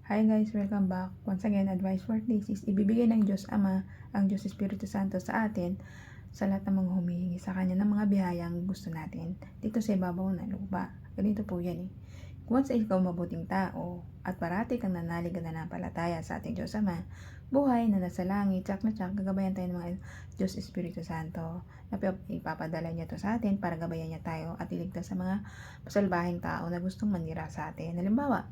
Hi guys, welcome back. Once again, advice for this is ibibigay ng Diyos Ama, ang Diyos Espiritu Santo sa atin sa lahat ng mga humihingi sa Kanya ng mga biyayang gusto natin dito sa ibabaw ng lupa. Ganito po yan eh. Kung sa ikaw mabuting tao at parati kang nanalig na nananampalataya sa ating Diyos Ama, buhay na nasa langit, tsak na tsak, gagabayan tayo ng mga Diyos Espiritu Santo na ipapadala niya to sa atin para gabayan niya tayo at iligtas sa mga pasalbahing tao na gustong manira sa atin. Halimbawa,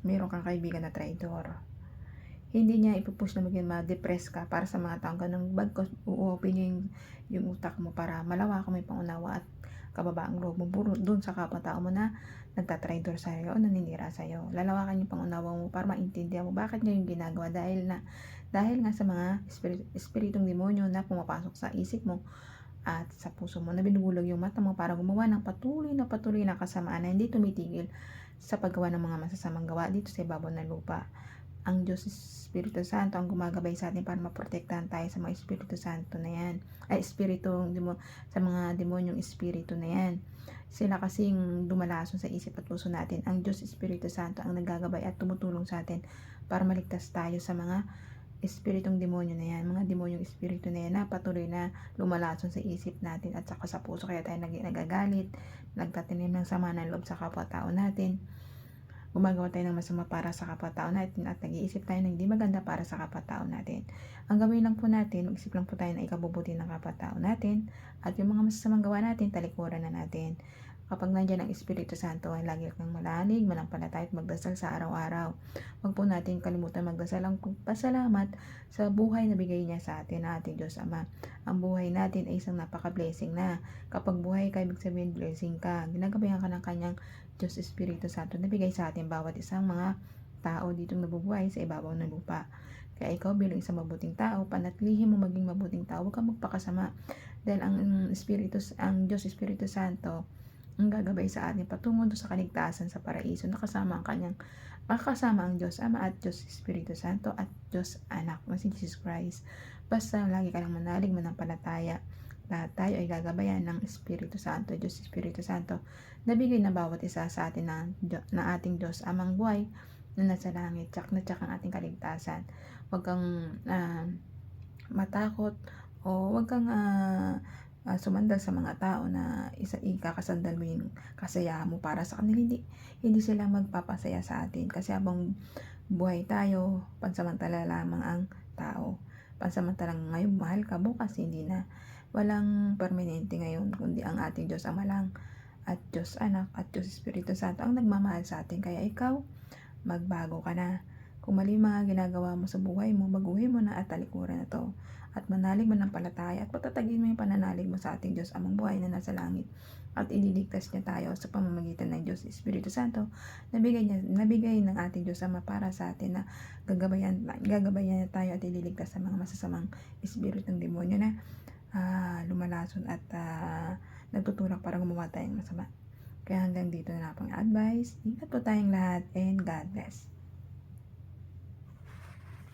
meron kang kaibigan na traitor. Hindi niya ipupush na maging ma-depress ka para sa mga taong ganun. Bagkos u-open niya yung utak mo para malawakan mo yung pangunawa at kababaang loob mo doon sa kapwa-tao mo na nagtatraitor sa'yo o naninira sa'yo. Lalawakan yung pangunawa mo para maintindihan mo bakit niya yung ginagawa dahil nga sa mga espiritong demonyo na pumapasok sa isip mo at sa puso mo na binubulog yung mata mo para gumawa ng patuloy na kasamaan na hindi tumitigil sa paggawa ng mga masasamang gawa dito sa ibabaw ng lupa. Ang Diyos Espiritu Santo ang gumagabay sa atin para maprotektahan tayo sa mga Espiritu Santo na yan. Sa mga demonyong espiritu na yan. Sila kasing dumalason sa isip at puso natin. Ang Diyos Espiritu Santo ang naggagabay at tumutulong sa atin para maligtas tayo sa mga espiritong demonyo na yan, mga demonyong espiritu na yan na patuloy na lumalason sa isip natin at saka sa puso, kaya tayo nagagalit, nagtatanim ng sama ng loob sa kapwa-tao natin, gumagawa tayo ng masama para sa kapwa-tao natin at nag-iisip tayo ng hindi maganda para sa kapwa-tao natin. Ang gawin lang po natin, mag-isip lang po tayo na ikabubuti ng kapwa-tao natin at yung mga masasamang gawa natin, talikuran na natin. Kapag nandiyan ang Espiritu Santo, ay lagi kang malanig, manampalataya at magdasal sa araw-araw. Huwag po natin kalimutan magdasal ang pasalamat sa buhay na bigay niya sa atin na ating Diyos Ama. Ang buhay natin ay isang napaka-blessing na. Kapag buhay ka, ibig sabihin blessing ka. Ginagabayan ka ng kanyang Diyos Espiritu Santo na bigay sa atin bawat isang mga tao ditong nabubuhay sa ibabaw ng lupa. Kaya ikaw bilang isang mabuting tao, panatilihin mo maging mabuting tao, huwag kang magpakasama. Dahil ang Diyos Espiritu Santo ang gagabay sa atin patungo doon sa kaligtasan sa paraiso na kasama ang Diyos Ama at Diyos Espiritu Santo at Diyos Anak na si Jesus Christ. Basta lagi ka lang manalig, manampalataya. Lahat tayo ay gagabayan ng Espiritu Santo, Diyos Espiritu Santo, na bigay na bawat isa sa atin na ating Diyos Amang buhay na nasa langit, tsak na tsak ang ating kaligtasan. Huwag kang matakot o huwag kang sumandal sa mga tao na ikakasandal mo yung kasayahan mo para sa kanila. Hindi sila magpapasaya sa atin kasi habang buhay tayo, pansamantala lamang ang tao. Pansamantalang ngayon mahal ka, bukas hindi na. Walang permanente ngayon kundi ang ating Diyos Ama lang at Diyos Anak at Diyos Espiritu Santo ang nagmamahal sa atin. Kaya ikaw, magbago ka na. Kung mali mga ginagawa mo sa buhay mo, baguhin mo na at talikuran na to. At manalig mo ng palataya at patatagin mo yung pananalig mo sa ating Diyos Amang buhay na nasa langit. At ililigtas niya tayo sa pamamagitan ng Diyos Espiritu Santo nabigay ng ating Diyos Ama para sa atin na gagabayan niya tayo at ililigtas sa mga masasamang espiritong demonyo na lumalason at nagtutulak para gumawa tayong masama. Kaya hanggang dito na lang pang advice. Ingat po tayong lahat and God bless.